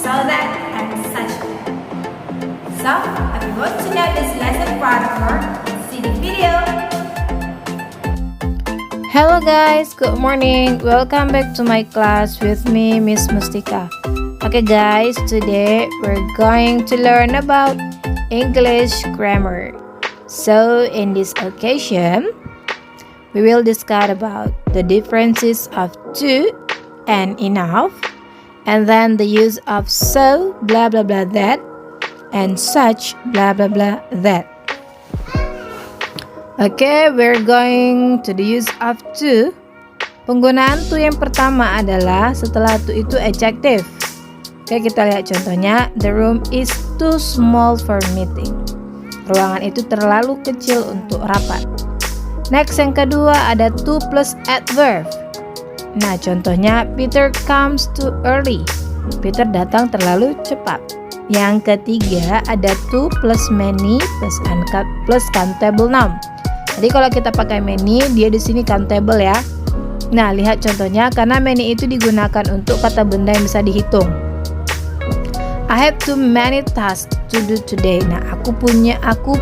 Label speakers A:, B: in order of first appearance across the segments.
A: so that, and such. So, if you want to know this lesson further, see the video.
B: Hello guys, good morning. Welcome back to my class with me, Miss Mustika. Okay guys, today we're going to learn about English grammar. So in this occasion, we will discuss about the differences of to and enough, and then the use of so blah blah blah that and such blah blah blah that. Okay, we're going to the use of to. Penggunaan to yang pertama adalah setelah to itu adjective. Oke, kita lihat contohnya. The room is too small for meeting. Ruangan itu terlalu kecil untuk rapat. Next, yang kedua ada to plus adverb. Nah, contohnya Peter comes too early. Peter datang terlalu cepat. Yang ketiga ada to plus many plus countable noun. Jadi kalau kita pakai many, dia di sini countable ya. Nah, lihat contohnya, karena many itu digunakan untuk kata benda yang bisa dihitung. I have too many tasks to do today. Nah, aku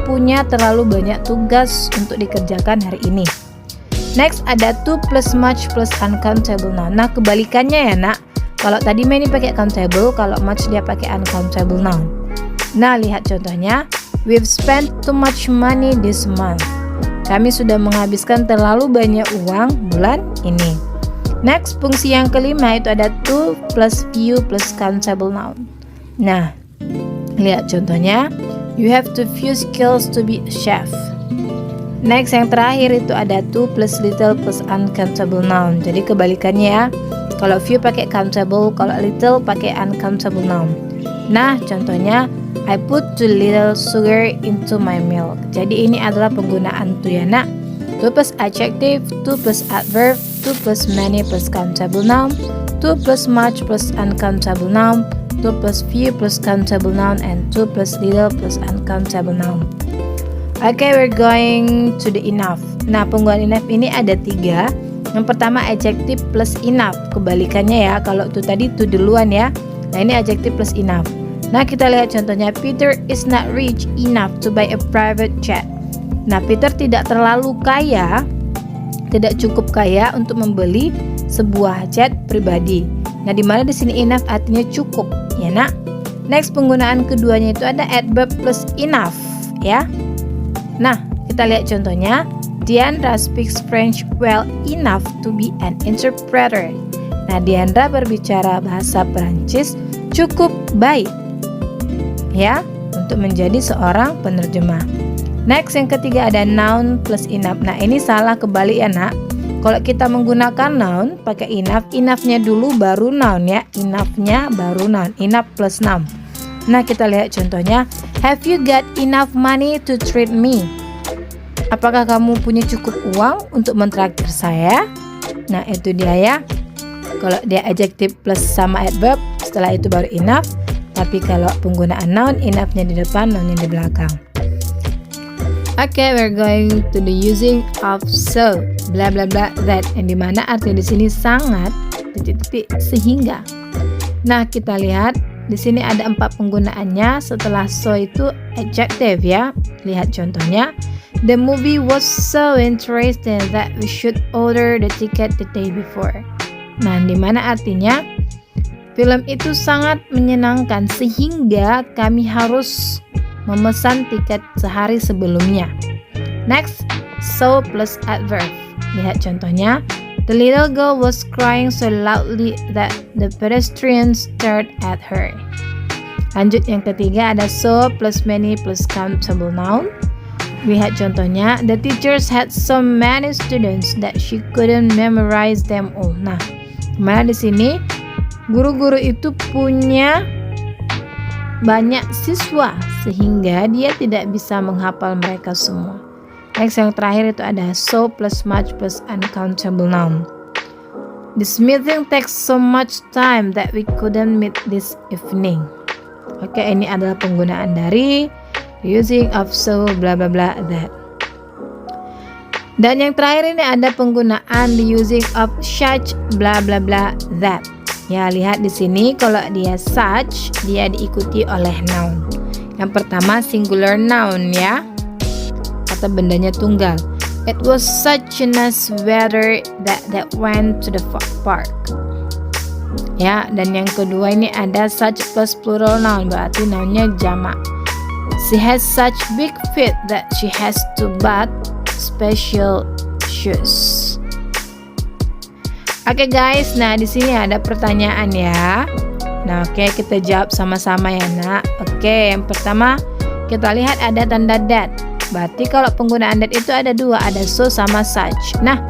B: punya terlalu banyak tugas untuk dikerjakan hari ini. Next ada to plus much plus uncountable noun. Nah, kebalikannya ya nak. Kalau tadi many pakai countable, kalau much dia pakai uncountable noun. Nah, lihat contohnya. We've spent too much money this month. Kami sudah menghabiskan terlalu banyak uang bulan ini. Next, fungsi yang kelima itu ada to plus few plus countable noun. Nah, lihat contohnya. You have too few skills to be a chef. Next, yang terakhir itu ada to plus little plus uncountable noun. Jadi kebalikannya ya. Kalau few pakai countable, kalau little pakai uncountable noun. Nah, contohnya I put too little sugar into my milk. Jadi ini adalah penggunaan to ya nak. To plus adjective, to plus adverb, to plus many plus countable noun, to plus much plus uncountable noun, to plus few plus countable noun, and to plus little plus uncountable noun. Okay, we're going to the enough. Nah, penggunaan enough ini ada 3. Yang pertama adjective plus enough. Kebalikannya ya, kalau to tadi to duluan ya. Nah, ini adjective plus enough. Nah, kita lihat contohnya. Peter is not rich enough to buy a private jet. Nah, Peter tidak terlalu kaya, tidak cukup kaya untuk membeli sebuah jet pribadi. Nah, di mana di sini enough artinya cukup, ya nak. Next, penggunaan keduanya itu ada adverb plus enough, ya. Nah, kita lihat contohnya. Diandra speaks French well enough to be an interpreter. Nah, Diandra berbicara bahasa Perancis cukup baik ya untuk menjadi seorang penerjemah. Next, yang ketiga ada noun plus enough. Nah, ini salah kebalik ya nak. Kalau kita menggunakan noun pakai enough, enough-nya dulu baru noun ya. Enough-nya baru noun, enough plus noun. Nah, kita lihat contohnya. Have you got enough money to treat me? Apakah kamu punya cukup uang untuk mentraktir saya? Nah, itu dia ya. Kalau dia adjective plus sama adverb, setelah itu baru enough. Tapi kalau penggunaan noun, enough-nya di depan, noun-nya di belakang. Okay, we're going to the using of so blah blah blah that, yang dimana artinya di sini sangat titik-titik sehingga. Nah, kita lihat di sini ada 4 penggunaannya. Setelah so itu adjective ya. Lihat contohnya. The movie was so interesting that we should order the ticket the day before. Nah, dimana artinya film itu sangat menyenangkan sehingga kami harus memesan tiket sehari sebelumnya. Next, so plus adverb. Lihat contohnya. The little girl was crying so loudly that the pedestrians stared at her. Lanjut yang ketiga ada so plus many plus countable noun. Lihat contohnya. The teachers had so many students that she couldn't memorize them all. Nah, mana di sini guru-guru itu punya banyak siswa sehingga dia tidak bisa menghafal mereka semua. Next, yang terakhir itu ada so plus much plus uncountable noun. This meeting takes so much time that we couldn't meet this evening. Oke, ini adalah penggunaan dari using of so blah blah blah that. Dan yang terakhir ini ada penggunaan the using of such blah blah blah that. Ya, lihat di sini kalau dia such, dia diikuti oleh noun. Yang pertama singular noun ya. Kata bendanya tunggal. It was such a nice weather that went to the park. Ya, dan yang kedua ini ada such plus plural noun, berarti nounnya jamak. She has such big feet that she has to buy special shoes. Oke guys, nah di sini ada pertanyaan ya. Nah, oke, kita jawab sama-sama ya, Nak. Oke, yang pertama kita lihat ada tanda that. Berarti kalau penggunaan that itu ada dua, ada so sama such. Nah,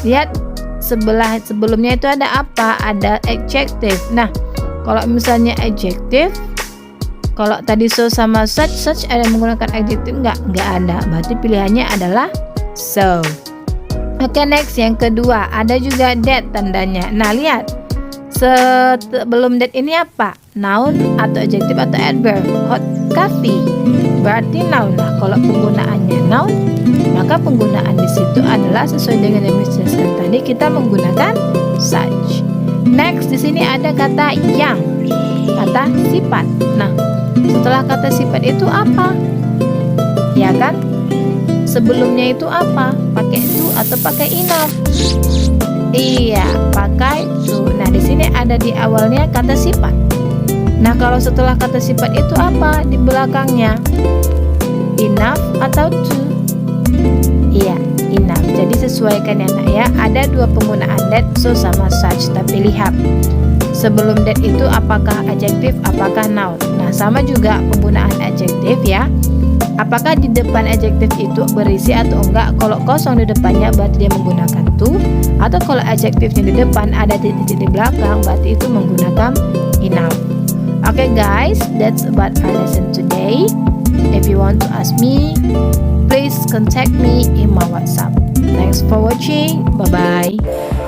B: lihat sebelumnya itu ada apa? Ada adjective. Nah, kalau misalnya adjective, kalau tadi so sama such ada menggunakan adjective enggak ada. Berarti pilihannya adalah so. Oke, next yang kedua ada juga that tandanya. Nah, lihat sebelum that ini apa? Noun atau adjective atau adverb? Hot coffee berarti noun. Nah, kalau penggunaannya noun, maka penggunaan di situ adalah sesuai dengan yang dijelaskan tadi, kita menggunakan such. Next di sini ada kata yang, kata sifat. Nah, setelah kata sifat itu apa? Ya kan? Sebelumnya itu apa? Pakai to atau pakai enough? Iya, pakai to. Nah, di sini ada di awalnya kata sifat. Nah, kalau setelah kata sifat itu apa di belakangnya? Enough atau to? Iya, enough. Jadi sesuaikan ya, Nak ya. Ada dua penggunaan that, so sama such. Tapi lihat sebelum that itu apakah adjective, apakah noun. Nah, sama juga penggunaan adjective ya. Apakah di depan adjective itu berisi atau enggak? Kalau kosong di depannya berarti dia menggunakan to. Atau kalau adjectivenya di depan ada titik di belakang berarti itu menggunakan enough. Okay guys, that's about our lesson today. If you want to ask me, please contact me in my WhatsApp. Thanks for watching. Bye bye.